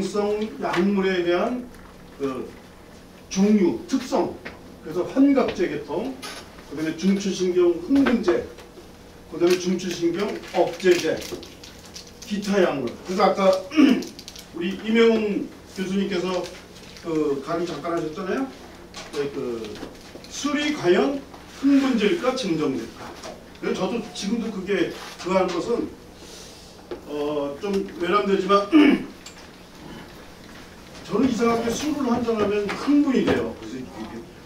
성 약물에 대한 그 종류, 특성, 그래서 환각제 계통, 그 다음에 중추신경 흥분제, 그 다음에 중추신경 억제제, 기타 약물. 그래서 아까 우리 이명훈 교수님께서 그 강의 잠깐 하셨잖아요. 그 술이 과연 흥분제일까 진정제일까. 그래서 저도 지금도 그게 그한 것은 좀 외람되지만 저는 이상하게 술을 한잔하면 흥분이 돼요. 그래서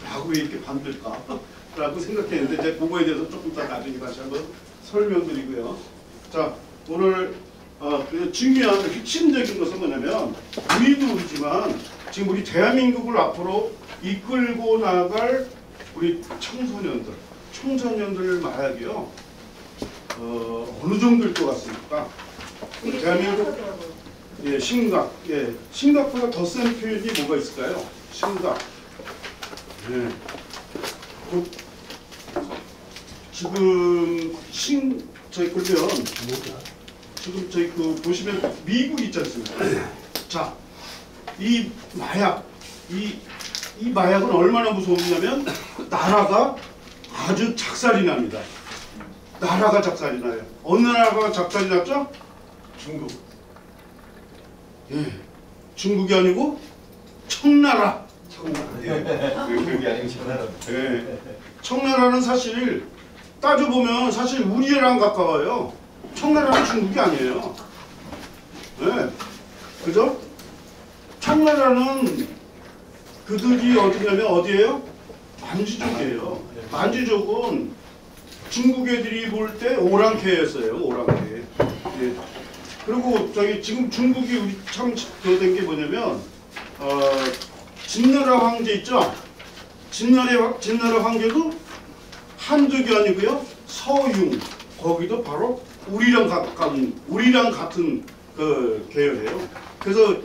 라고 왜 이렇게 반들까? 라고 생각했는데 이제 그거에 대해서 조금 더 나중에 다시 한번 설명드리고요. 자, 오늘 중요한 핵심적인 것은 뭐냐면 우리도 그렇지만 지금 우리 대한민국을 앞으로 이끌고 나갈 우리 청소년들 마약이요. 어느 정도일 것 같습니까? 대한민국 예, 심각. 예, 심각보다 더 센 표현이 뭐가 있을까요? 심각. 예. 지금 저희 보면 지금 저희 보시면 미국 있지 않습니까? 자, 이 마약, 이 마약은 얼마나 무서우냐면 나라가 아주 작살이 납니다. 나라가 작살이 나요. 어느 나라가 작살이 났죠? 중국. 예, 중국이 아니고 청나라. 중국이 아니고 청나라. 예, 청나라는 사실 따져보면 사실 우리랑 가까워요. 청나라는 중국이 아니에요. 예, 그죠? 청나라는 그들이 어디냐면 어디예요? 만주족이에요. 만주족은 중국 애들이 볼 때 오랑캐였어요. 오랑캐. 예. 그리고 저기 지금 중국이 우리 참 그된 게 뭐냐면 진나라 황제 있죠? 진나라 황제도 한족이 아니고요. 서융. 거기도 바로 우리랑 같은 그 계열이에요. 그래서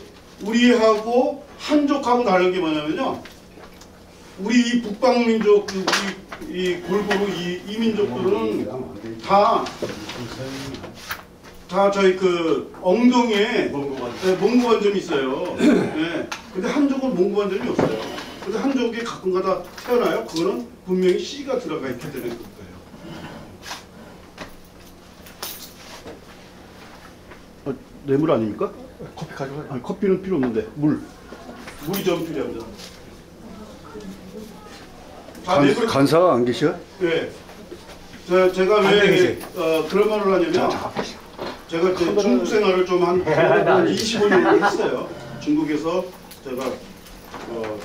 우리하고 한족하고 다른 게 뭐냐면요. 우리 이 북방민족 우리 이 골고루 이 민족들은 다 저희 그 엉덩이에 몽고 관점이 있어요. 네. 근데 한족은 몽고 관점이 없어요. 근데 한족이 가끔가다 태어나요. 그거는 분명히 C가 들어가 있기 때문에 그럴 거예요. 뇌물 아닙니까? 커피 가져가요. 아니, 커피는 필요 없는데 물이 좀 필요합니다. 간사가 안 계셔? 네. 제가 왜 그런 말을 하냐면 제가 중국 생활을 좀 한 25년을 했어요. 중국에서 제가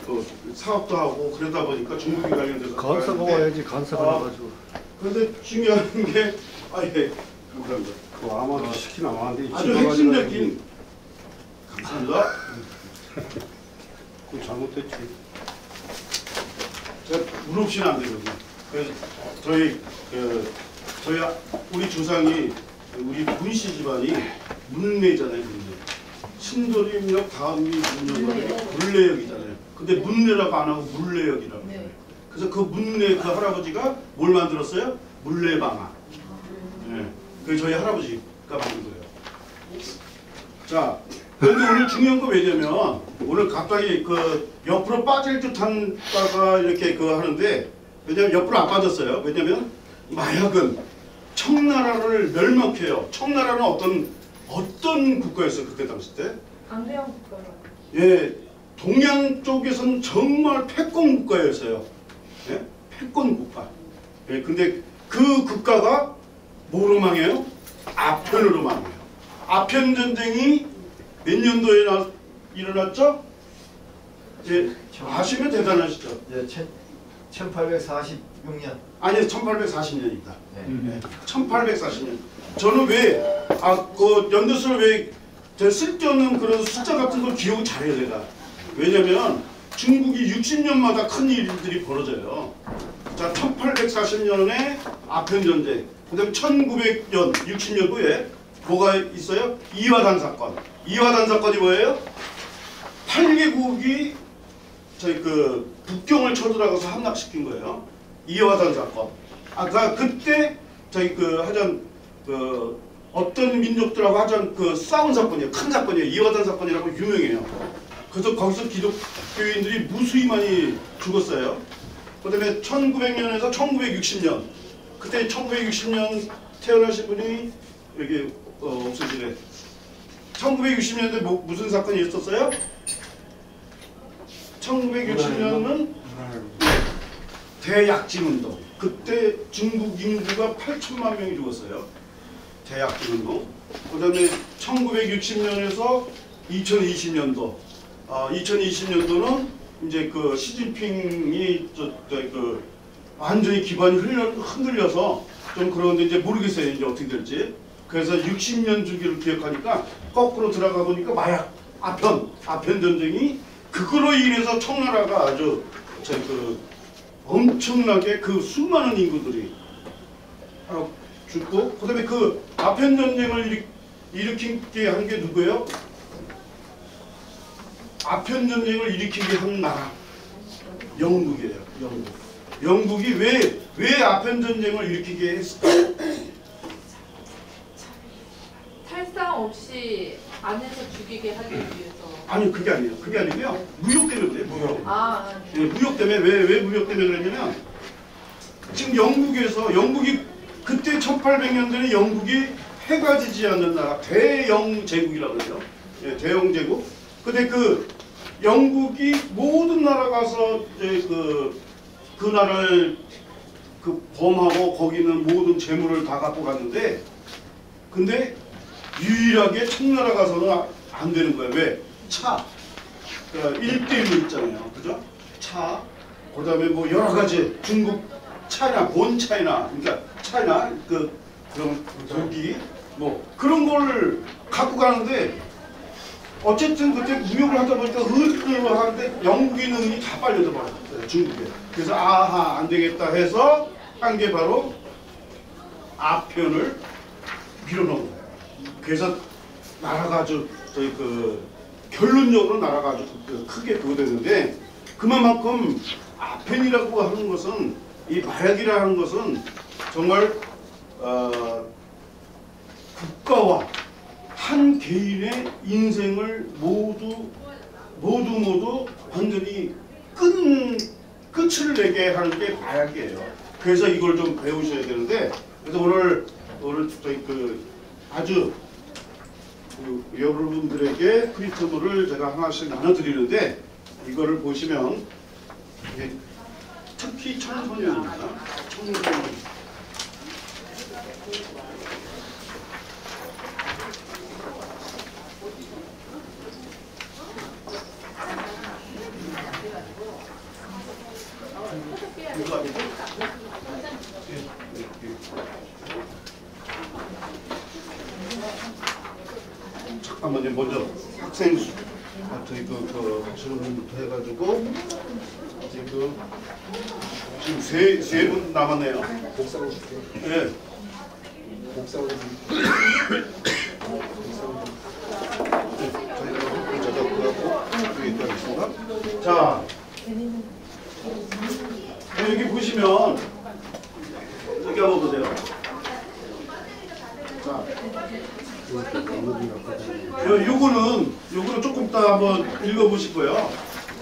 또 사업도 하고 그러다 보니까 중국에 관련돼서 간사가 와야지. 간사가 나가지고. 그런데 중요한 게 예, 감사합니다. 아마도 시키나 마는데 아주 핵심적인 감사합니다. 그 잘못됐지. 제가 물 없이는 안 되거든요. 그래서 우리 조상이 우리 문씨 집안이 문례잖아요. 문례. 신도림역 다음이 문례역이잖아요. 근데 문례라고 안 하고 물례역이라고 해요. 그래서 그 문례 그 할아버지가 뭘 만들었어요? 물례방아. 네. 그게 저희 할아버지가 만든 거예요. 자, 그런데 오늘 중요한 거 왜냐면 오늘 갑자기 그 옆으로 빠질 듯한 바가 이렇게 하는데 왜냐면 옆으로 안 빠졌어요. 왜냐면 마약은 청나라를 멸망해요. 청나라는 어떤 국가였어요 그때 당시 때? 강대영 국가로. 예, 동양 쪽에서는 정말 패권 국가였어요. 예, 패권 국가. 예, 근데 그 국가가 뭐로 망해요? 아편으로 망해요. 아편 전쟁이 몇 년도에 일어났죠? 예, 아시면 대단하시죠? 예, 1846년. 아니, 1840년입니다. 네. 1840년. 저는 왜, 연도수를 왜, 쓸데없는 그런 숫자 같은 걸 기억을 잘해요, 제가. 왜냐면, 중국이 60년마다 큰 일들이 벌어져요. 자, 1840년에 아편전쟁. 그 다음에 1900년, 60년도에 뭐가 있어요? 이화단 사건. 이화단 사건이 뭐예요? 8개국이 저희 북경을 쳐들어가서 함락시킨 거예요. 이화단 사건. 아까 그때 저희 하여튼 어떤 민족들하고 하여튼 그 싸운 사건이에요. 큰 사건이에요. 이화단 사건이라고 유명해요. 그래서 거기서 기독교인들이 무수히 많이 죽었어요. 그 다음에 1900년에서 1960년 그때 1960년 태어나신 분이 여기 없으시네. 1960년대 무슨 사건이 있었어요? 1960년은 대약진운동. 그때 중국 인구가 8천만 명이 죽었어요. 대약진운동. 그 다음에 1960년에서 2020년도. 2020년도는 이제 그 시진핑이 그 완전히 기반이 흔들려서 좀 그런데 이제 모르겠어요. 이제 어떻게 될지. 그래서 60년 주기를 기억하니까 거꾸로 들어가 보니까 마약 아편 전쟁이 그거로 인해서 청나라가 아주 엄청나게 그 수많은 인구들이 죽고 그다음에 그 아편 전쟁을 일으키게 한 게 누구예요? 아편 전쟁을 일으키게 한 나라 영국이에요. 영국이 왜 아편 전쟁을 일으키게 했을까요? 탈상 없이 안에서 죽이게 하기 위해서. 아니 그게 아니에요. 그게 아니고요. 무역 때문에 그래요. 무역. 네, 무역 때문에 왜 무역 때문에 그랬냐면 지금 영국이 그때 1800년대는 영국이 해가 지지 않는 나라 대영 제국이라고 그러죠. 예, 대영 제국. 근데 그 영국이 모든 나라 가서 이제 그 나라를 그 범하고 거기 있는 모든 재물을 다 갖고 갔는데 근데 유일하게 청나라 가서는 안 되는 거예요. 왜? 차. 그러니까 1대1로 있잖아요. 그죠? 차. 그 다음에 뭐 여러 가지 중국 차이나 본 차이나 그러니까 차이나 그런 고기 뭐 그런 걸 갖고 가는데 어쨌든 그때 무역을 하다 보니까 하는데 영국인 은이 다 빨려들어 버렸어요. 중국에. 그래서 아하 안 되겠다 해서 한 게 바로 아편을 밀어넣은 거예요. 그래서 나라가 아주 결론적으로 나라가 아주 크게 그거 됐는데 그만큼 아편이라고 하는 것은 이 마약이라 하는 것은 정말 국가와 한 개인의 인생을 모두 완전히 끝을 내게 하는 게 마약이에요. 그래서 이걸 좀 배우셔야 되는데 그래서 오늘 저희 아주 여러분들에게 프리트물을 제가 하나씩 나눠드리는데 이거를 보시면 특히 청소년입니다. 청소년. 이거 아니고? 잠깐만요. 먼저 학생 저희 하시는 분부터 해가지고 지금 세 분 남았네요. 복사로 줄게요. 네. 복사로 자, 여기 보시면 여기 한번 보세요. 자, 요거는 조금 이따 한번 읽어보실 거예요.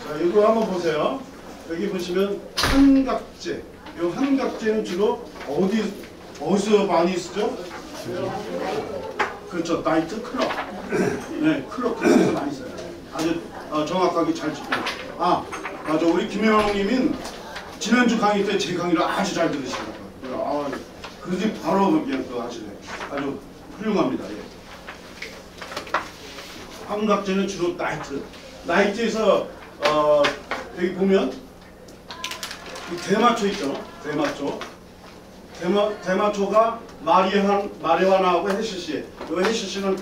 자, 이거 한번 보세요. 여기 보시면 한각제. 이 한각제는 주로 어디서 많이 쓰죠? 그렇죠. 나이트 클럽. 네, 클럽에서 많이 써요. 아주 정확하게 잘 짚고. 맞아. 우리 김영웅님은 지난주 강의 때 제 강의를 아주 잘 들으시더라고요. 그러지 바로 그냥 하시네. 아주 훌륭합니다. 예. 한각제는 주로 나이트. 나이트에서 여기 보면 이 대마초 있죠. 대마초가 마리화나하고 해시시. 이 해시시는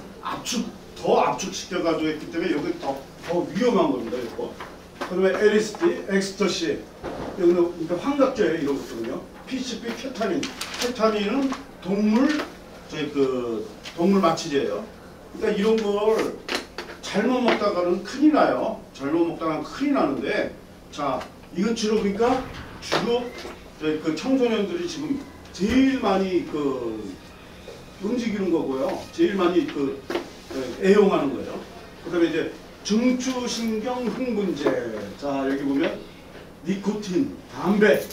더 압축시켜가지고 했기 때문에 여기 더 위험한 겁니다. 이거. 그다음에 LSD, 엑스터시. 여기는 그러니까 환각제예요. 이런 것들은요. PCP, 케타민은 동물 마취제예요. 그러니까 이런 걸 잘못 먹다가는 큰일 나요. 잘못 먹다가 큰일 나는데, 자, 이건 주로 청소년들이 지금 제일 많이 움직이는 거고요. 제일 많이 애용하는 거예요. 그다음에 이제 중추신경 흥분제. 자, 여기 보면 니코틴, 담배.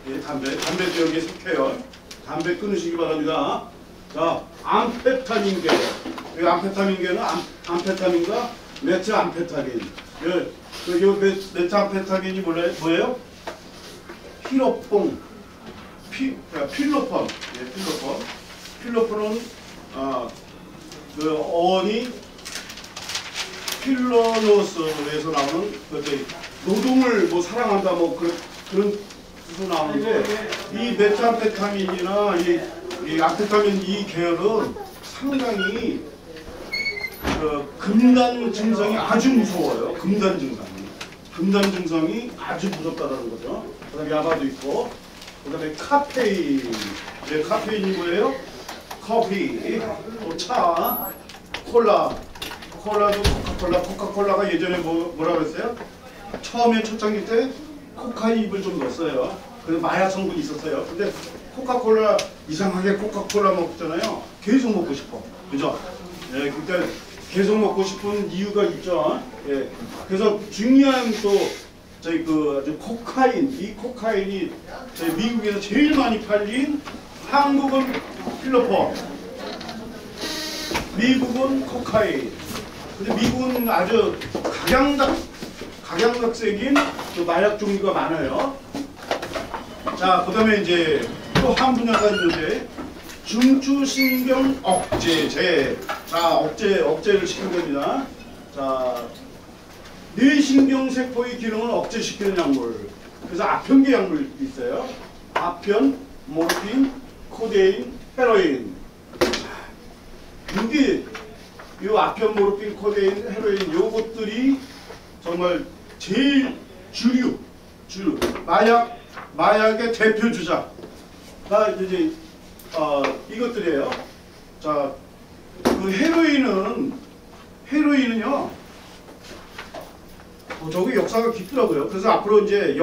예, 담배도 여기에 속해요. 담배 끊으시기 바랍니다. 자, 암페타민계. 여기 암페타민계는 암페타민과 메트암페타민. 요 메트암페타민이 뭐예요? 필로폰. 필로폰. 예, 필로폰. 필로폰은 그 어원이 필로노스에서 나오는 노동을 뭐 사랑한다 뭐 그런 뜻으로 나오는데 이 메트암페타민이나 이 암페타민 이 계열은 상당히 금단 증상이 아주 무서워요. 금단 증상이 아주 무섭다라는 거죠. 그다음에 야바도 있고, 그다음에 카페인. 네, 카페인이 뭐예요? 커피, 또 차, 콜라도 코카콜라가 예전에 뭐라 그랬어요? 처음에 초창기 때 코카잎을 좀 넣었어요. 그래서 마약 성분이 있었어요. 근데 코카콜라 이상하게 코카콜라 먹잖아요. 계속 먹고 싶어, 그죠? 예, 그러니까 계속 먹고 싶은 이유가 있죠. 예, 그래서 중요한 또 저희 아주 이 코카인이 저희 미국에서 제일 많이 팔린, 한국은 필로폰, 미국은 코카인. 근데 미국은 아주 각양각색인 또 마약 종류가 많아요. 자, 그다음에 이제 또 한 분야가 있는데 중추신경 억제제. 자, 억제를 시킨 겁니다. 자, 뇌신경세포의 기능을 억제시키는 약물. 그래서 아편계 약물이 있어요. 아편, 모르핀, 코데인, 헤로인. 이게 이 아편, 모르핀, 코데인, 헤로인 요것들이 정말 제일 주류 마약의 대표 주자가 이제 이것들이에요. 자, 그 헤로인은요. 저기 역사가 깊더라고요. 그래서 앞으로 이제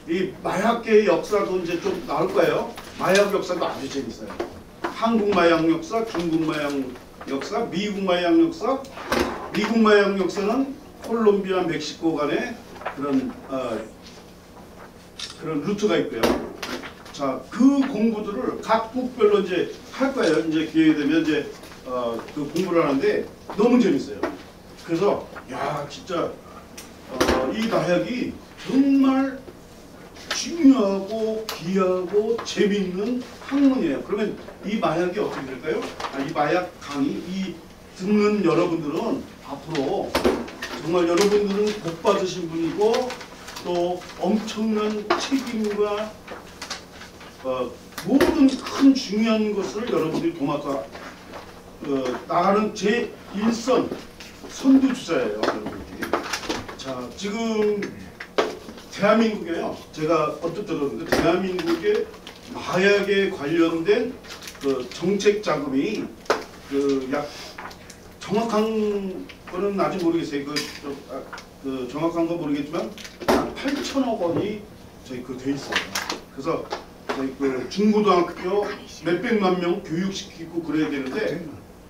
이 마약계의 역사도 이제 좀 나올 거예요. 마약 역사도 아주 재밌어요. 한국 마약 역사, 중국 마약 역사, 미국 마약 역사. 미국 마약 역사는 콜롬비아, 멕시코 간의 그런 루트가 있고요. 자, 그 공부들을 각국별로 이제 할 거예요. 이제 기회 되면 이제 그 공부를 하는데 너무 재밌어요. 그래서 야, 진짜 이 마약이 정말 중요하고 귀하고 재미있는 학문이에요. 그러면 이 마약이 어떻게 될까요? 이 마약 강의 이 듣는 여러분들은 앞으로 정말 여러분들은 복 받으신 분이고 또 엄청난 책임과 모든 큰 중요한 것을 여러분들이 도맡아 나가는 제1선 선두주자예요. 여러분들이. 자, 지금 대한민국에요. 제가 언뜻 들었는데 대한민국의 마약에 관련된 그 정책 자금이 약 정확한 거는 아직 모르겠어요. 그 정확한 건 모르겠지만 약 8천억 원이 저희 돼 있어요. 그래서 저희 중고등학교 몇백만 명 교육시키고 그래야 되는데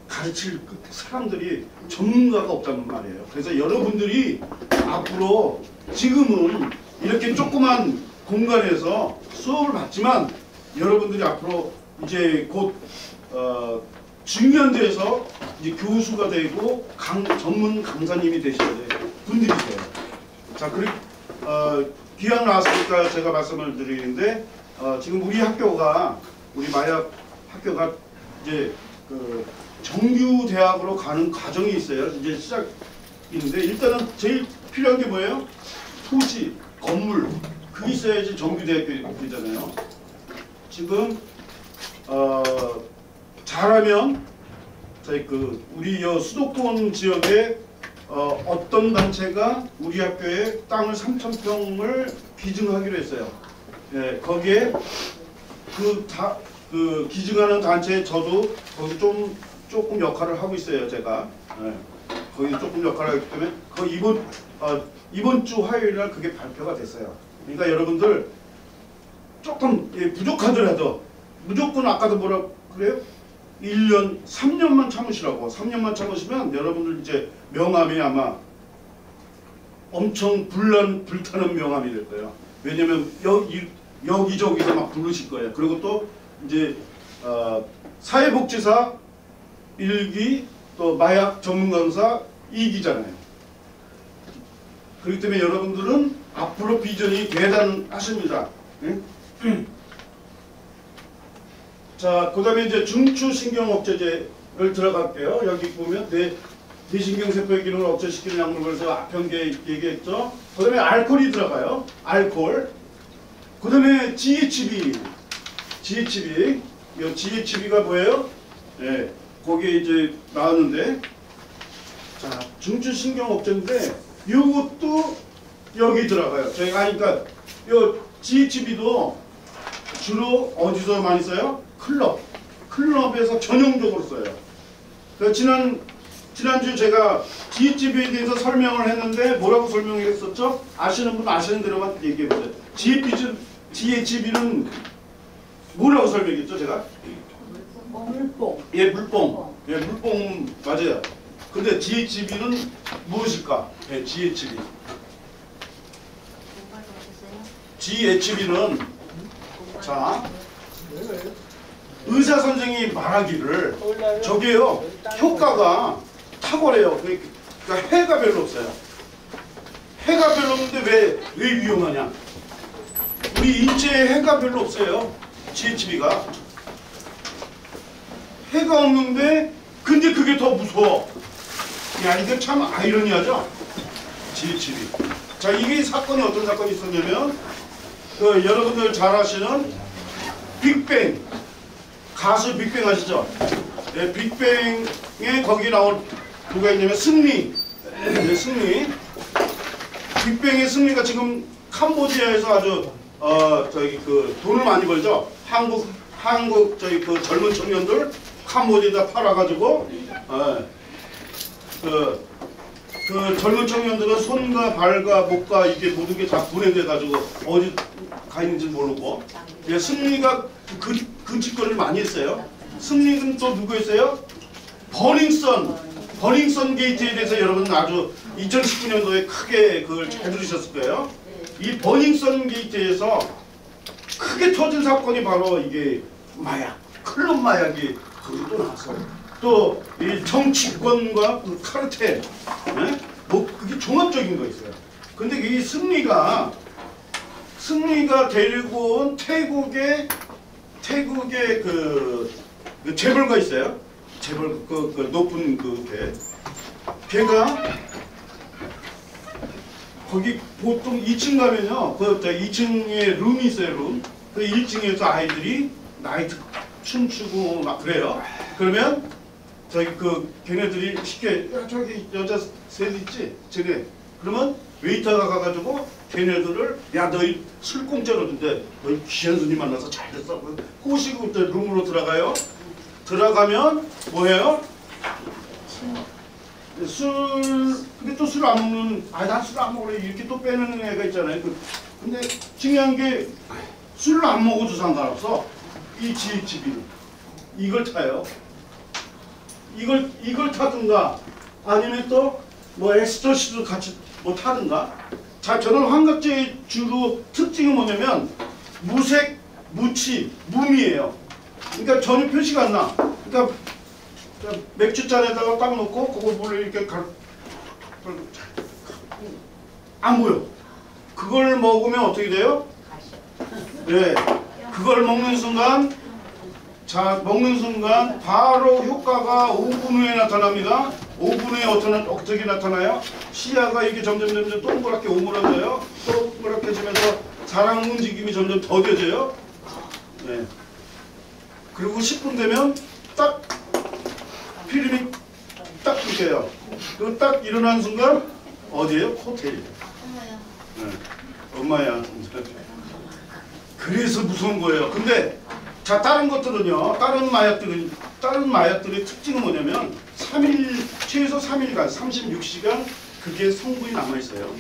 가르칠 사람들이 전문가가 없단 말이에요. 그래서 여러분들이 앞으로 지금은 이렇게 조그만 공간에서 수업을 받지만 여러분들이 앞으로 이제 곧 중요한 데서 이제 교수가 되고 전문 강사님이 되셔야 돼요. 분들이세요. 자, 기왕 나왔으니까 제가 말씀을 드리는데 지금 우리 마약 학교가 이제 정규 대학으로 가는 과정이 있어요. 이제 시작인데 일단은 제일 필요한 게 뭐예요? 토지, 건물, 그게 있어야지 정규 대학교 되잖아요. 지금 잘하면 저희 우리 수도권 지역에 어떤 단체가 우리 학교에 땅을 3,000평을 기증하기로 했어요. 예, 거기에 기증하는 단체에 저도 거기 조금 역할을 하고 있어요. 제가 거기 조금 역할을 하기 때문에 이번 주 화요일 날 그게 발표가 됐어요. 그러니까 여러분들 조금 부족하더라도 무조건 아까도 뭐라 그래요? 1년, 3년만 참으시라고. 3년만 참으시면 여러분들 이제 명암이 아마 엄청 불타는 명암이 될 거예요. 왜냐면 여기저기서 막 부르실 거예요. 그리고 또 이제 사회복지사 1기 또 마약 전문강사 2기잖아요. 그렇기 때문에 여러분들은 앞으로 비전이 대단하십니다. 응? 자, 그 다음에 이제 중추신경억제제를 들어갈게요. 여기 보면 뇌신경세포의 기능을 억제시키는 약물을 그래서 앞편기에 얘기했죠. 그 다음에 알코올이 들어가요. 알코올. 그 다음에 GHB. 이 GHB가 뭐예요? 예, 거기에 이제 나왔는데, 자, 중추신경억제인데, 이것도 여기 들어가요. 저희가 하니까, 이 GHB도 주로 어디서 많이 써요? 클럽에서 전용적으로 써요. 지난주 제가 GHB에 대해서 설명을 했는데 뭐라고 설명했었죠? 아시는 분 아시는 대로만 얘기해보세요. GHB는 뭐라고 설명했죠 제가? 물뽕. 예, 물뽕. 예, 물뽕 맞아요. 근데 GHB는 무엇일까? 예, GHB는 자, 의사 선생이 말하기를 저게요 효과가 탁월해요. 그러니까 해가 별로 없어요. 해가 별로 없는데 왜 위험하냐? 우리 인체에 해가 별로 없어요. GHB가 해가 없는데 근데 그게 더 무서워. 야, 이게 참 아이러니하죠? GHB. 자, 이게 사건이 어떤 사건이 있었냐면 여러분들 잘 아시는 빅뱅, 가수 빅뱅 아시죠? 네, 빅뱅에 거기 나온 누가 있냐면 승리. 네, 승리. 빅뱅의 승리가 지금 캄보디아에서 아주 저기 돈을 많이 벌죠. 한국 저기 젊은 청년들 캄보디아에다 팔아가지고 그 젊은 청년들은 손과 발과 목과 이게 모든 게 다 분해돼 가지고 어디 가 있는지 모르고. 예, 승리가 그 짓거리를 많이 했어요. 승리는 또 누구였어요? 버닝썬 게이트에 대해서 여러분 아주 2019년도에 크게 그걸 잘 들으셨을 거예요. 이 버닝썬 게이트에서 크게 터진 사건이 바로 이게 마약, 클럽 마약이 거기도 나왔어요. 또 이 정치권과 그 카르텔, 네? 뭐 그게 종합적인 거 있어요. 근데 이 승리가 데리고 온 태국의 그 재벌가 있어요. 재벌 그 높은 걔가 거기 보통 2층 가면요. 그 2층에 룸이 있어요. 룸. 그 1층에서 아이들이 나이트 춤추고 막 그래요. 그러면 저기 걔네들이 쉽게 야, 저기 여자 셋 있지? 쟤네. 그러면 웨이터가 가가지고 걔네들을 야 너희 술 공짜로 준대. 너희 귀한 손님 만나서 잘 됐어. 꼬시고 또 룸으로 들어가요. 들어가면 뭐해요? 근데 또 술 안 먹는, 난 술 안 먹으래 이렇게 또 빼는 애가 있잖아요. 근데 중요한 게 술을 안 먹어도 상관없어. 이 GHB는 이걸 타요. 이걸 타든가 아니면 또 뭐 에스터시도 같이 뭐 타든가. 자, 저는 환각제의 주로 특징은 뭐냐면 무색, 무치, 무미예요. 그러니까 전혀 표시가 안 나. 그러니까 맥주잔에다가 딱 넣고 그걸 물을 이렇게 안 보여. 그걸 먹으면 어떻게 돼요? 네, 그걸 먹는 순간 바로 효과가 5분 후에 나타납니다. 5분 후에 어떻게 나타나요? 시야가 이게 점점 동그랗게 오므라져요. 동그랗게지면서 사람 움직임이 점점 더뎌져요. 네. 그리고 10분 되면 딱 필름이 딱 끊겨요. 그리고 딱 일어난 순간 어디에요? 호텔. 네. 엄마야. 그래서 무서운 거예요. 근데 자, 다른 것들은요. 다른 마약들의 특징은 뭐냐면 3일, 최소 3일간 36시간 그게 성분이 남아있어요.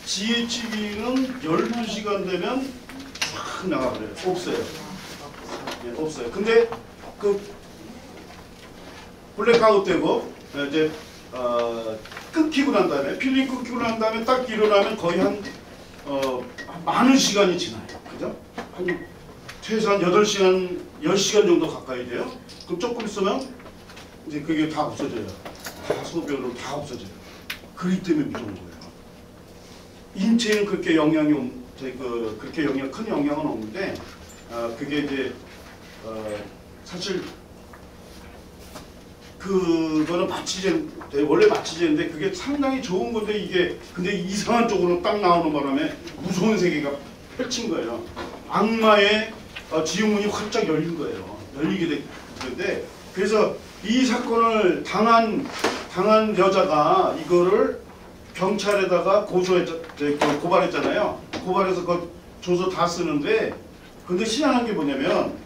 GHB는 12시간 되면 쫙 나가버려요. 없어요. 네, 없어요. 근데 블랙아웃되고 이제 끊기고 난 다음에 필름 끊기고 난 다음에 딱 일어나면 거의 한 많은 시간이 지나요. 그죠? 한 최소한 8시간, 10시간 정도 가까이 돼요. 그럼 조금 있으면 이제 그게 다 없어져요. 다 소변으로 다 없어져요. 그렇기 때문에 무서운 거예요. 인체는 그렇게 그렇게 큰 영향은 없는데 그게 이제 사실 그거는 원래 마취제인데 그게 상당히 좋은 건데 이게 근데 이상한 쪽으로 딱 나오는 바람에 무서운 세계가 펼친 거예요. 악마의 지옥문이 활짝 열린 거예요. 열리게 됐는데 그래서 이 사건을 당한 여자가 이거를 경찰에다가 고발했잖아요. 고발해서 그 조서 다 쓰는데 근데 희한한 게 뭐냐면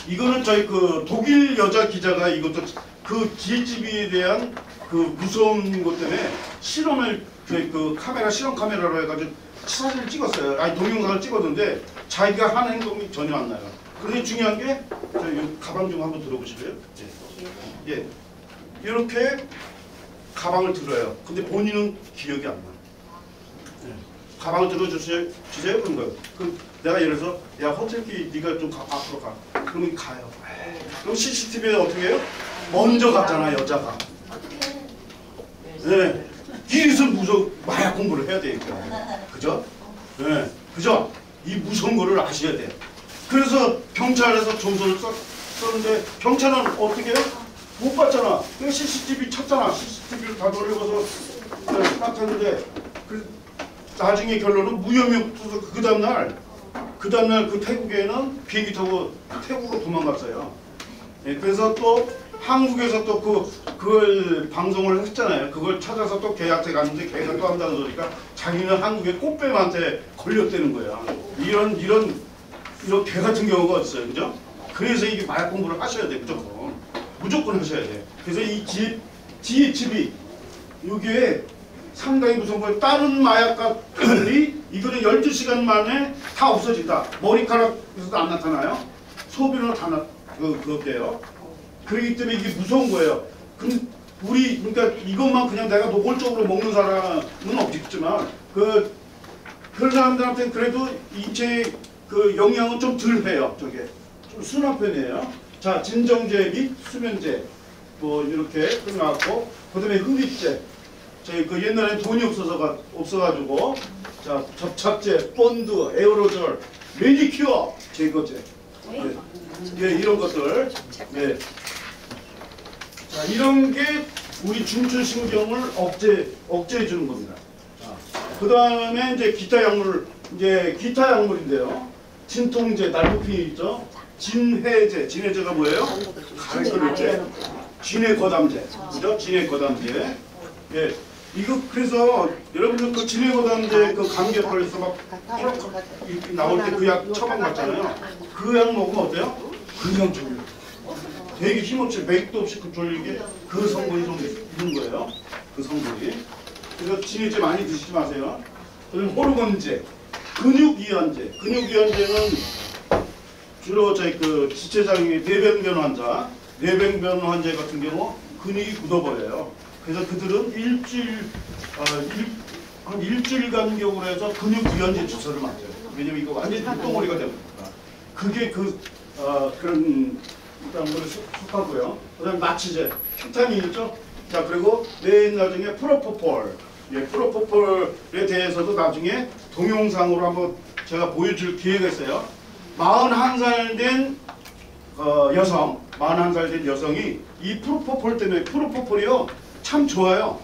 이거는 저희 그 독일 여자 기자가 이것도 그 GHB에 대한 그 무서운 것 때문에 실험을 그 카메라 실험 카메라로 해가지고 사진을 찍었어요. 아니 동영상을 찍었는데 자기가 한 행동이 전혀 안 나요. 그런데 중요한 게 저희 가방 좀 한번 들어보실래요? 예. 이렇게 가방을 들어요. 근데 본인은 기억이 안 나. 예. 가방을 들어주세요. 그런 거예요. 그럼 내가 예를 들어서 야 호텔키 네가 좀 앞으로 가. 그러면 가요. 그럼 CCTV에 어떻게 해요? 먼저 갔잖아 여자가. 네. 이래서 마약 공부를 해야 되니까. 그죠? 네. 그죠? 이 무서운 거를 아셔야 돼요. 그래서 경찰에서 조서를 썼는데 경찰은 어떻게 해요? 못 봤잖아. 그냥 CCTV 쳤잖아. CCTV를 다 돌려서 딱 했는데 나중에 결론은 무혐의 없어서 그 다음날 그 태국에는 비행기 타고 태국으로 도망갔어요. 예, 그래서 또 한국에서 또 그걸 방송을 했잖아요. 그걸 찾아서 또 걔한테 갔는데 걔가 또 한다는 소리가 자기는 한국의 꽃뱀한테 걸렸다는 거야. 이런 개 같은 경우가 있어요. 그죠? 그래서 이게 마약 공부를 하셔야 돼. 무조건 하셔야 돼. 그래서 이 GHB 여기에 상당히 무서운 거예요. 다른 마약과 달리 이거는 12시간 만에 다 없어진다. 머리카락에서도 안 나타나요. 소변으로 다 그게요. 그렇기 때문에 이게 무서운 거예요. 그러니까 이것만 그냥 내가 노골적으로 먹는 사람은 없겠지만 그런 사람들한테는 그래도 인체의 그 영향은 좀 덜 해요. 저게 좀 순한 편이에요. 자, 진정제 및 수면제 뭐 이렇게 끝나고 그다음에 흡입제. 저희 그 옛날에 돈이 없어가지고 자 접착제, 본드, 에어로졸, 매니큐어 제거제, 예, 이런 것들, 예, 자 이런 게 우리 중추신경을 억제해 주는 겁니다. 그 다음에 이제 기타 약물인데요. 진통제, 날부핀 있죠. 진해제가 뭐예요? 가래끓일제, 진해거담제, 그죠? 진해거담제, 예. 이거 그래서 여러분들 그 진해거담제 그 감기에 걸려서 막 나올 때 그 약 처방 받잖아요. 그 약 먹으면 어때요? 그냥 졸려. 되게 힘없이 맥도 없이 졸리게 그 성분이 좀 있는 거예요. 그 성분이. 그래서 진해제 많이 드시지 마세요. 그리고 호르몬제, 근육이완제. 근육이완제는 주로 저희 그 지체장애 뇌병변 환자 같은 경우 근육이 굳어버려요. 그래서 그들은 한 일주일간 격으로 해서 근육이완제 주사를 맞아요. 왜냐면 이거 완전히 똥덩어리가 됩니다. 그게 그런 거를 속하고요. 그다음에 마취제, 큐타민 있죠. 자 그리고 맨 나중에 프로포폴. 예, 프로포폴에 대해서도 나중에 동영상으로 한번 제가 보여줄 기회가 있어요. 41살 된 여성, 41살 된 여성이 이 프로포폴 때문에 프로포폴이요 참 좋아요.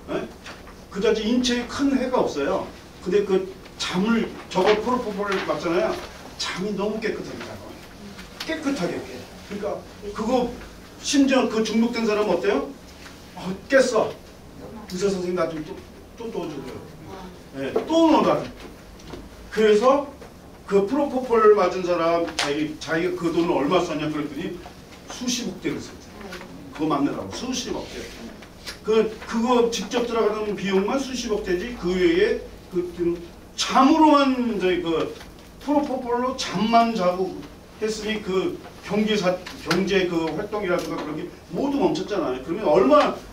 예? 그다지 인체에 큰 해가 없어요. 근데 저걸 프로포폴을 맞잖아요. 잠이 너무 깨끗하게 자요. 깨끗하게 깨. 그러니까 그거 심지어 그 중독된 사람은 어때요? 깼어. 의사 선생님 나 좀 또 넣어줘요. 예, 또 넣어놔. 그래서 그 프로포폴 맞은 사람 자기가 그 돈을 얼마 썼냐 그랬더니 수십억 대를 썼대요. 그거 맞느라고 수십억 대. 그거 직접 들어가는 비용만 수십억 대지 그 외에 잠으로만 저희 그 프로포폴로 잠만 자고 했으니 그 경제 그 활동이라든가 그런 게 모두 멈췄잖아요. 그러면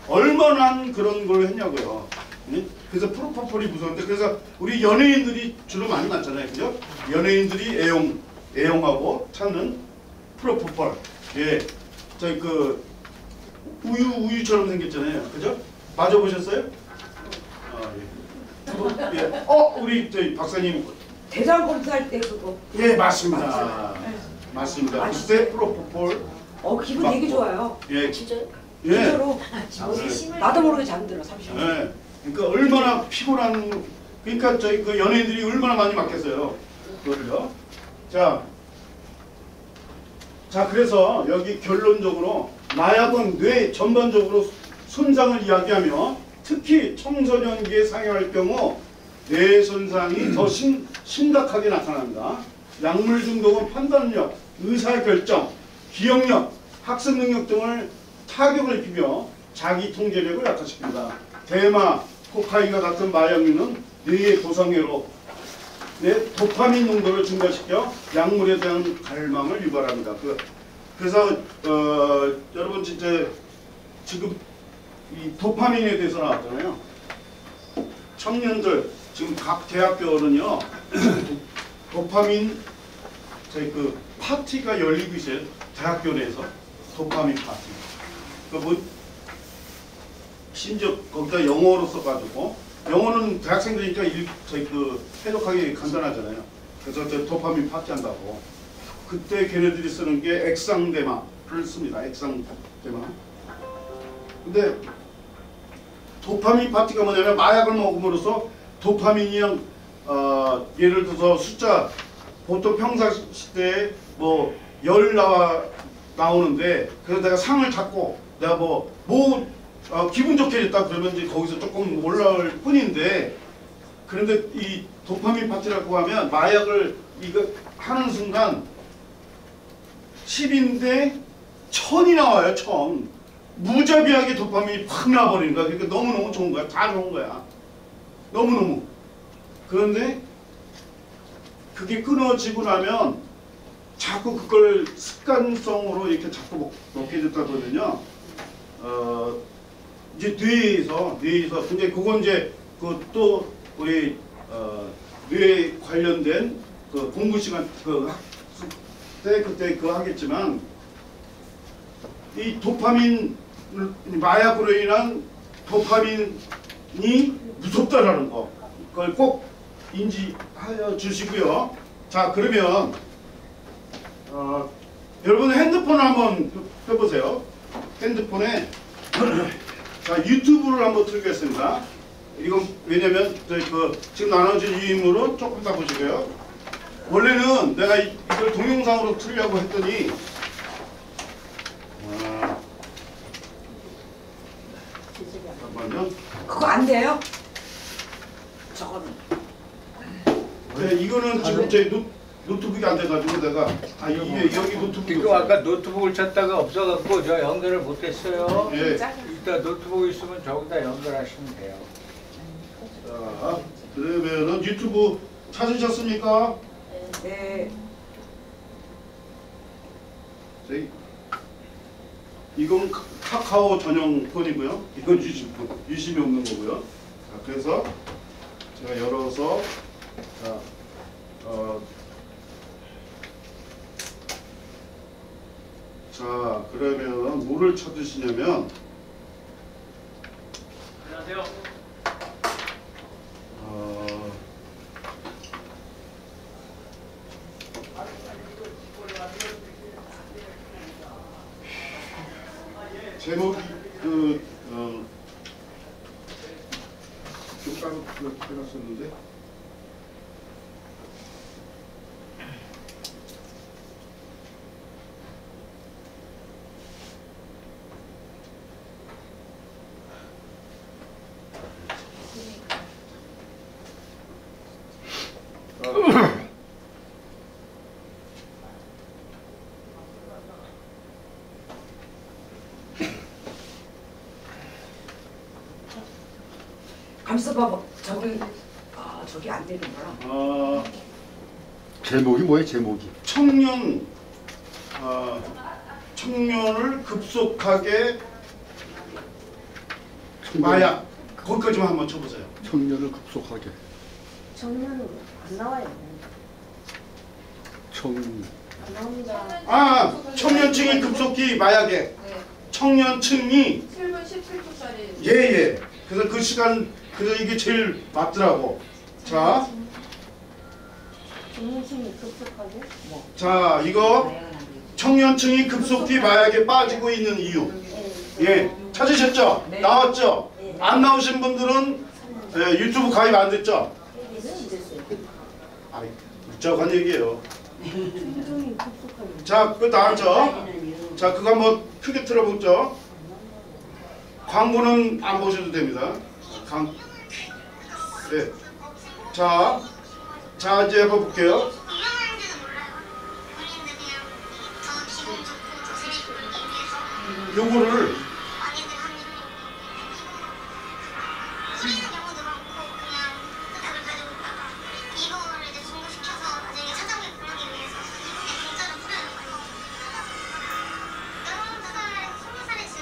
얼마나 그런 걸 했냐고요. 네? 그래서 프로포폴이 무서운데 그래서 우리 연예인들이 주로 많이 맞잖아요, 그죠? 연예인들이 애용하고 찾는 프로포폴. 예, 저희 그 우유처럼 생겼잖아요, 그죠? 맞아보셨어요? 예. 우리 저희 박사님. 대장 검사할 때 그거. 예, 맞습니다. 맞습니다. 그때 프로포폴. 기분 맞고. 되게 좋아요. 예, 진짜요? 예. 진짜로. 네. 나도 모르게 잠들어 30분. 예. 그러니까 얼마나 피곤한. 그러니까 저희 그 연예인들이 얼마나 많이 맡겼어요. 그걸요. 자, 그래서 여기 결론적으로 마약은 뇌 전반적으로 손상을 이야기하며 특히 청소년기에 사용할 경우 뇌 손상이 더 심각하게 나타납니다. 약물 중독은 판단력, 의사결정, 기억력, 학습 능력 등을 타격을 입히며 자기 통제력을 약화시킵니다. 대마, 코카인과 같은 마약류는 뇌의 고상회로 도파민 농도를 증가시켜 약물에 대한 갈망을 유발합니다. 그래서 여러분 진짜 지금 이 도파민에 대해서 나왔잖아요. 청년들 지금 각 대학교는요 도파민 저희 그 파티가 열리고 있어요. 대학교 내에서 도파민 파티. 심지어 거기다 영어로 써가지고 영어는 대학생들이니까 저희 그 해독하기 간단하잖아요. 그래서 저 도파민 파티 한다고. 그때 걔네들이 쓰는 게 액상대마를 씁니다. 액상대마. 근데 도파민 파티가 뭐냐면 마약을 먹음으로써 도파민이 예를 들어서 숫자 보통 평상시대에 뭐 10 나오는데 그래서 내가 상을 잡고 내가 기분 좋게 됐다 그러면 이제 거기서 조금 올라올 뿐인데 그런데 이 도파민 파티라고 하면 마약을 이거 하는 순간 10인데 1000이 나와요. 1000. 무자비하게 도파민이 팍 나와버리는 거야. 그러니까 너무너무 좋은 거야. 다 좋은 거야. 너무너무. 그런데 그게 끊어지고 나면 자꾸 그걸 습관성으로 이렇게 자꾸 먹게 됐다 보면요. 이제 뇌에서 근데 그건 이제 그 또 우리 뇌 관련된 그 공부 시간 그 학습 때 그때 그거 하겠지만 이 도파민 마약으로 인한 도파민이 무섭다라는 거 그걸 꼭 인지하여 주시고요. 자 그러면 여러분 핸드폰을 한번 펴보세요. 핸드폰에 자 유튜브를 한번 틀겠습니다. 이건 왜냐면 지금 나눠진 유인물은 조금 다 보시고요. 원래는 내가 이걸 동영상으로 틀려고 했더니 잠깐만요. 그거 안 돼요? 저거는. 네, 이거는 지금 제 노트북이 안 돼가지고 내가 이게 여기 노트북이 이거 아까 노트북을 찾다가 없어갖고 저 연결을 못했어요. 예. 이따 노트북 있으면 저기다 연결하시면 돼요. 자 그러면은 유튜브 찾으셨습니까? 네. 이건 카카오 전용 폰이고요. 이건 유심이 없는 거고요. 자, 그래서 제가 열어서 자 그러면 뭐를 찾으시냐면 안녕하세요. 제목이 좀 따로 해놨었는데 감싸봐. 저기 안 되는구나. 제목이 뭐예요? 제목이? 청년 청년을 급속하게 마약 거기까지만 한번 쳐보세요. 청년을 급속하게 정면으로 안 나와요. 청 안 나옵니다. 청년층이 급속히 마약에 청년층이 7분 17초짜리. 예예. 그래서 그 시간 그래서 이게 제일 맞더라고. 자, 정면층이 급속하게. 자 이거 청년층이 급속히 마약에 빠지고 있는 이유. 예, 찾으셨죠? 네. 나왔죠? 안 나오신 분들은 유튜브 가입 안 됐죠? 아, 울적한 얘기예요. 청년층이 급속하게. 자, 그거 나왔죠? 자, 그거 한번 크게 틀어보죠. 광고는 안 보셔도 됩니다. 네. 자, 이제 한번 볼게요. 요거를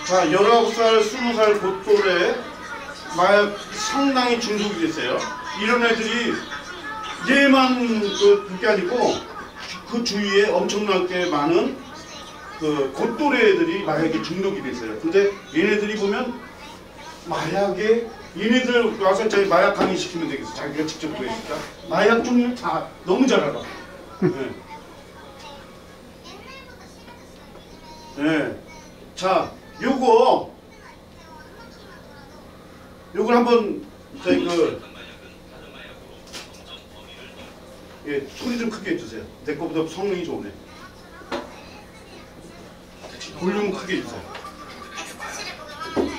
자, 19살, 20살 곧돌에 마약 상당히 중독이 됐어요. 이런 애들이 얘만 그게 아니고 그 주위에 엄청나게 많은 그 곧돌의 애들이 마약에 중독이 됐어요. 근데 얘네들이 보면 마약에 얘네들 와서 저희 마약 강의 시키면 되겠어. 자기가 직접 보여줄까? 마약 종류 다 너무 잘 알아. 네. 네. 자, 요걸 한번 저희 예, 소리 좀 크게 해주세요. 내 거보다 성능이 좋네. 볼륨 크게 해주세요. 엑스타시를 보면은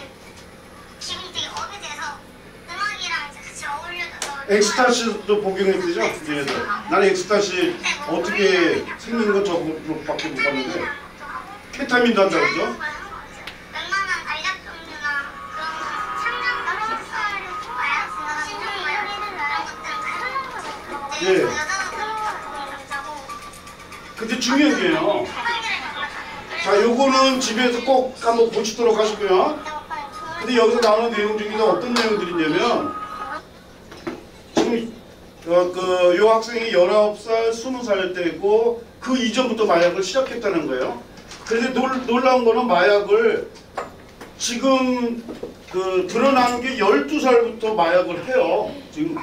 기분이 되게 업이 돼서 음악이랑 이제 같이 어울려서 엑스타시도 복용했죠? 얘네들. 나는 엑스타시 어떻게 생긴 건 저거밖에 못 봤는데 케타민도 한다 그러죠? 웬만한 알약 종류나 그런 거 상장 여러 살 마약, 신종 마약 이런 것들은 다 예. 여자도 적자고 근데 중요한 게요. 자, 요거는 집에서 꼭 한번 보시도록 하시고요. 근데 여기서 나오는 내용 중에서 어떤 내용들이냐면 지금 요 학생이 19살, 20살 때고 그 이전부터 마약을 시작했다는 거예요. 그런데 놀라운 거는 마약을 지금 드러난 게 12살부터 마약을 해요. 지금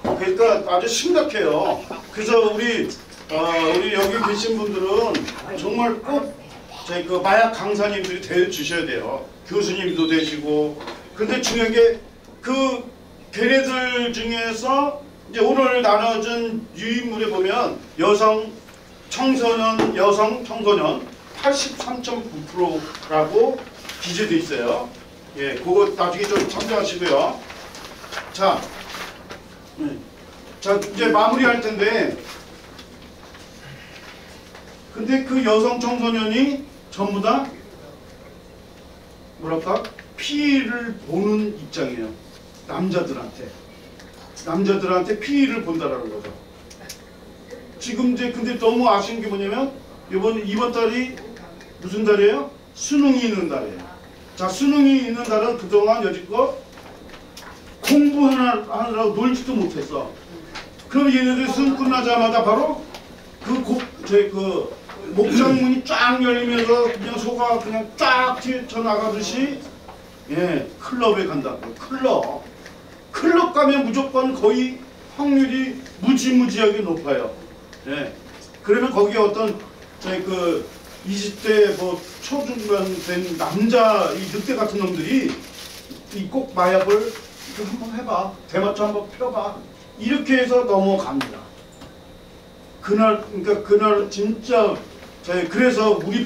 그러니까 아주 심각해요. 그래서 우리 여기 계신 분들은 정말 꼭 저희 그 마약 강사님들이 되어 주셔야 돼요. 교수님도 되시고. 근데 중요한 게 그 걔네들 중에서 이제 오늘 나눠준 유인물에 보면 여성 청소년 83.9%라고 기재돼 있어요. 예, 그거 나중에 좀 참조하시고요. 자, 이제 마무리할 텐데, 근데 그 여성 청소년이 전부 다 뭐랄까 피해를 보는 입장이에요. 남자들한테 피해를 본다라는 거죠. 지금 이제 근데 너무 아쉬운 게 뭐냐면 이번 달이 무슨 달이에요? 수능이 있는 달이에요. 자, 수능이 있는 달은 그동안 여지껏 공부하느라고 놀지도 못했어. 그럼 얘네들 수능 끝나자마자 바로 목장문이 쫙 열리면서 그냥 소가 그냥 쫙 튀어나가듯이 예, 클럽에 간다고. 클럽 가면 무조건 거의 확률이 무지무지하게 높아요. 예. 그러면 거기에 어떤 저희 20대 뭐 초중반 된 남자 이 늑대 같은 놈들이 꼭 마약을 한번 해봐. 대마초 한번 펴봐. 이렇게 해서 넘어갑니다. 그날 진짜 그래서 우리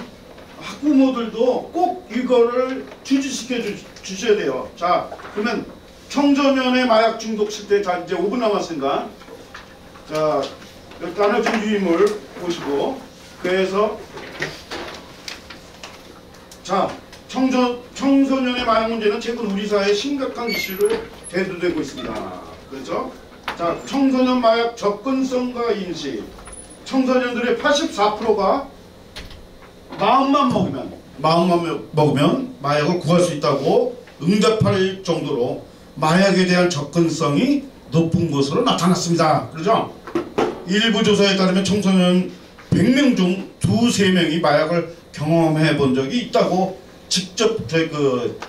학부모들도 꼭 이거를 주시켜 주셔야 돼요. 자, 그러면 청소년의 마약 중독 실태, 자 이제 5분 남았으니까 자 나눠준 유인물 보시고 그래서 자 청소년의 마약 문제는 최근 우리 사회의 심각한 이슈로 대두되고 있습니다. 그렇죠? 자, 청소년 마약 접근성과 인식. 청소년들의 84%가 마음만 먹으면 마약을 구할 수 있다고 응답할 정도로 마약에 대한 접근성이 높은 것으로 나타났습니다. 그렇죠? 일부 조사에 따르면 청소년 100명 중 2~3명이 마약을 경험해 본 적이 있다고 직접 그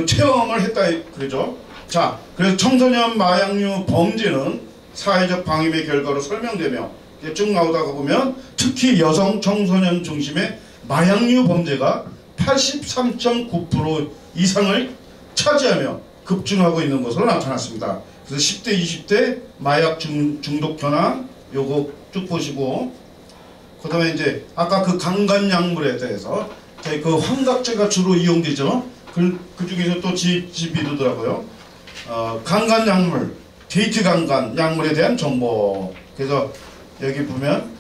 체험을 했다 그러죠. 자, 그래서 청소년 마약류 범죄는 사회적 방임의 결과로 설명되며 쭉 나오다가 보면 특히 여성 청소년 중심의 마약류 범죄가 83.9% 이상을 차지하며 급증하고 있는 것으로 나타났습니다. 그래서 10대, 20대 마약 중독 현황 요거 쭉 보시고, 그 다음에 이제 아까 그 강간약물에 대해서 그 환각제가 주로 이용되죠. 그 중에서 또 GB도더라고요. 강간약물, 데이트 강간 약물에 대한 정보. 그래서 여기 보면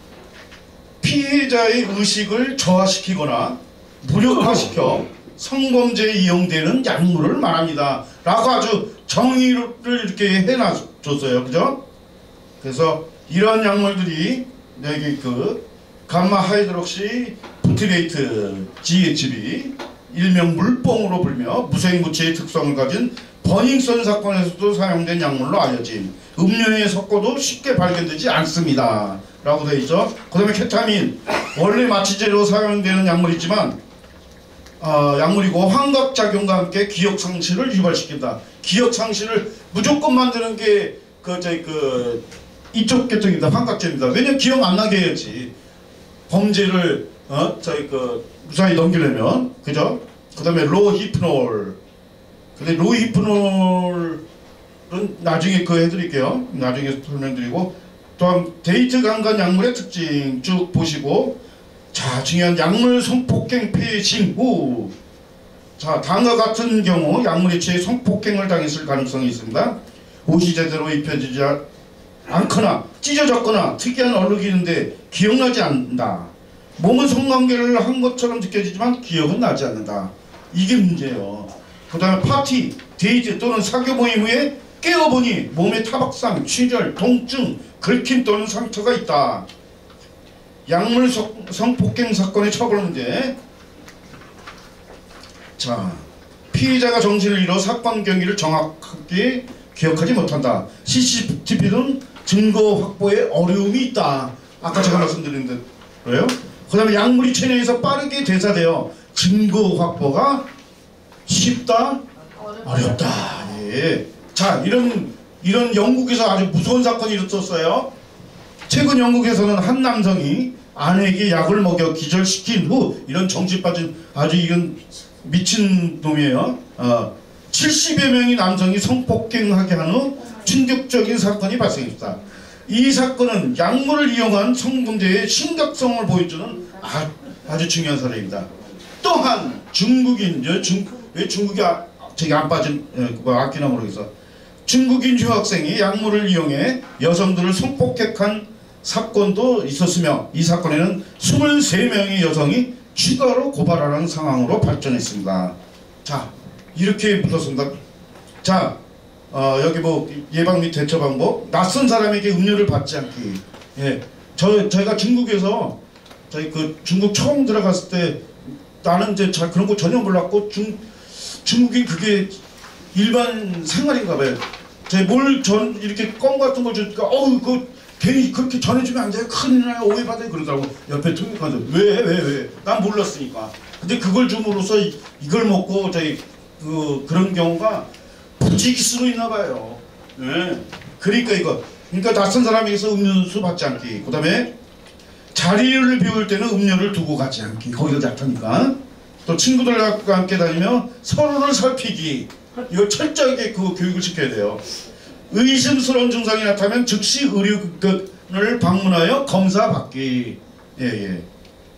피해자의 의식을 저하시키거나 무력화시켜 성범죄에 이용되는 약물을 말합니다. 라고 아주 정의를 이렇게 해놔줬어요. 그죠? 그래서 이러한 약물들이 여기 그 감마 하이드록시 부티레이트 GHB 일명 물뽕으로 불며 무색무취의 특성을 가진 버닝썬 사건에서도 사용된 약물로 알려진 음료에 섞어도 쉽게 발견되지 않습니다. 라고 되어 있죠. 그 다음에 케타민 원래 마취제로 사용되는 약물이지만 약물이고 환각작용과 함께 기억상실을 유발시킨다. 기억상실을 무조건 만드는 게 이쪽 계통입니다. 환각제입니다. 왜냐면 기억 안 나게 해야지. 범죄를 무사히 넘기려면. 그죠? 그 다음에 로히프놀. 근데 로히프놀은 나중에 해드릴게요. 나중에 설명드리고. 또한 데이트 강간 약물의 특징 쭉 보시고, 자, 중요한 약물 성폭행 피해 징후. 자, 다음과 같은 경우 약물에 취해 성폭행을 당했을 가능성이 있습니다. 옷이 제대로 입혀지지 않거나 찢어졌거나 특이한 얼룩이 있는데 기억나지 않는다. 몸은 성관계를 한 것처럼 느껴지지만 기억은 나지 않는다. 이게 문제예요. 그 다음에 파티, 데이트 또는 사교 모임 후에 깨어보니 몸에 타박상, 취절, 통증, 긁힘 또는 상처가 있다. 약물 성폭행 사건의 처벌 문제. 자, 피의자가 정신을 잃어 사건 경위를 정확하게 기억하지 못한다. CCTV는 증거 확보에 어려움이 있다. 아까 제가 말씀드린 대로요. 그 다음에 약물이 체내에서 빠르게 대사되어 증거 확보가 쉽다, 어렵다. 예. 자, 이런 영국에서 아주 무서운 사건이 일어났어요. 최근 영국에서는 한 남성이 아내에게 약을 먹여 기절시킨 후, 이런 정신 빠진 아주 이건 미친 놈이에요. 70여 명의 남성이 성폭행하게 한 후 충격적인 사건이 발생했다. 이 사건은 약물을 이용한 성범죄의 심각성을 보여주는 아주 중요한 사례입니다. 또한 중국인, 왜 중국이 저기 안 빠진 아끼나 모르겠어. 중국인 유학생이 약물을 이용해 여성들을 성폭행한 사건도 있었으며, 이 사건에는 23명의 여성이 추가로 고발하는 상황으로 발전했습니다. 자, 이렇게 묻었습니다. 자, 여기 예방 및 대처 방법. 낯선 사람에게 음료를 받지 않기. 예, 저희가 중국에서 중국 처음 들어갔을 때 나는 이제 잘 그런 거 전혀 몰랐고 중국인 그게 일반 생활인가 봐요. 이렇게 껌 같은 걸 주니까 괜히 그렇게 전해주면 안 돼요. 큰일 나요. 오해받아요. 그러더라고. 옆에 통역하면서 왜? 난 몰랐으니까. 근데 그걸 줌으로써 이걸 먹고 그런 경우가 부지기수로 있나 봐요. 네. 그러니까 낯선 사람에게서 음료수 받지 않기. 그 다음에 자리를 비울 때는 음료를 두고 가지 않기. 거기서 약하니까. 또 친구들과 함께 다니며 서로를 살피기. 이거 철저하게 교육을 시켜야 돼요. 의심스러운 증상이 나타나면 즉시 의료기관을 방문하여 검사받기. 예.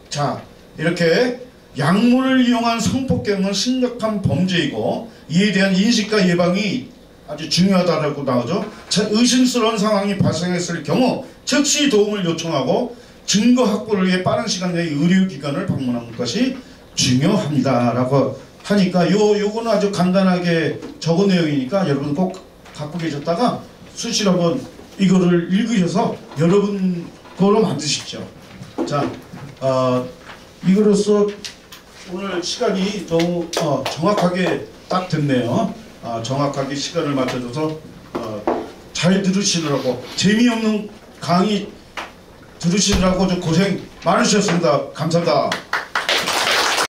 자, 이렇게 약물을 이용한 성폭행은 심각한 범죄이고 이에 대한 인식과 예방이 아주 중요하다고 나오죠. 의심스러운 상황이 발생했을 경우 즉시 도움을 요청하고 증거 확보를 위해 빠른 시간 내에 의료기관을 방문하는 것이 중요합니다라고 하니까 요거는 아주 간단하게 적은 내용이니까 여러분 꼭 갖고 계셨다가 수시로 한번 이거를 읽으셔서 여러분 거로 만드십시오. 자, 이거로써 오늘 시간이 너무 정확하게 딱 됐네요. 정확하게 시간을 맞춰줘서 잘 들으시느라고 재미없는 강의 들으시느라고 좀 고생 많으셨습니다. 감사합니다.